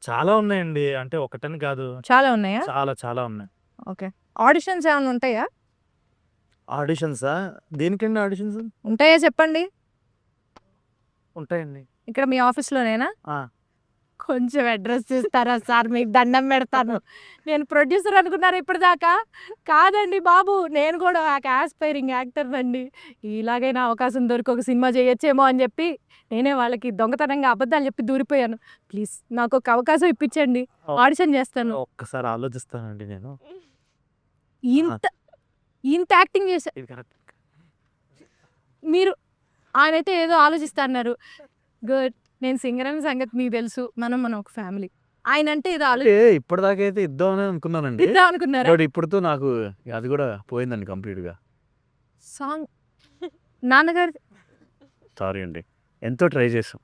చాలా ఉన్నాయండి. అంటే ఒకటని కాదు. చాలా ఉన్నాయా? చాలా చాలా ఉన్నాయి. ఓకే. ఆడిషన్స్ ఏమైనా ఉంటాయా? ఆడిషన్సా? దేనికండి ఆడిషన్స్? ఉంటాయా చెప్పండి. ఉంటాయండి. ఇక్కడ మీ ఆఫీస్‌లోనేనా? ఆ! కొంచెం అడ్రస్ ఇస్తారా సార్? మీకు దండం పెడతాను. నేను ప్రొడ్యూసర్ అనుకున్నారా ఇప్పటిదాకా? కాదండి బాబు. నేను కూడా ఒక యాస్పైరింగ్ యాక్టర్‌నండి. ఇలాగైనా అవకాశం దొరికి ఒక సినిమా చేయొచ్చేమో అని చెప్పి నేనే వాళ్ళకి దొంగతనంగా అబద్ధాలు చెప్పి దూరిపోయాను. ప్లీజ్ నాకొక అవకాశం ఇప్పించండి. ఆడిషన్ చేస్తాను. ఒక్కసారి ఆలోచిస్తానండి నేను. ఇంత ఇంత యాక్టింగ్ చేశా ఇది కరెక్ట్. మీరు. ఆయనైతే ఏదో ఆలోచిస్తా అన్నారు. గుడ్. నేను సింగర్ అనే సంగతి మీకు తెలుసు. మనం ఒక ఫ్యామిలీ. ఆయనంటే ఏదో అంటే ఇప్పటిదాకా అయితే ఇద్దామని అనుకున్నానండి. ఆలోచిద్దాం అనుకున్నారా? బట్ ఇప్పుడుతో నాకు అది కూడా పోయిందండి కంప్లీట్‌గా. సాంగ్ నాన్నగారు సారీ అండి. ఎంతో ట్రై చేసాం.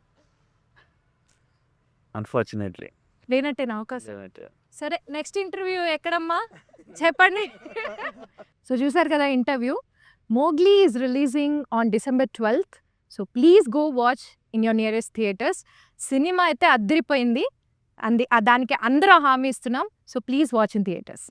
అన్‌ఫార్చునేట్‌లీ. లేనట్టేనా అవకాశం? సరే నెక్స్ట్ ఇంటర్వ్యూ ఎక్కడమ్మా చెప్పండి. సో చూసారు కదా interview. Mowgli is releasing on December 12th. So please go watch in your nearest theatres. Cinema అయితే అద్దరిపోయింది. దానికి అందరం హామీ ఇస్తున్నాం. So please watch in theatres.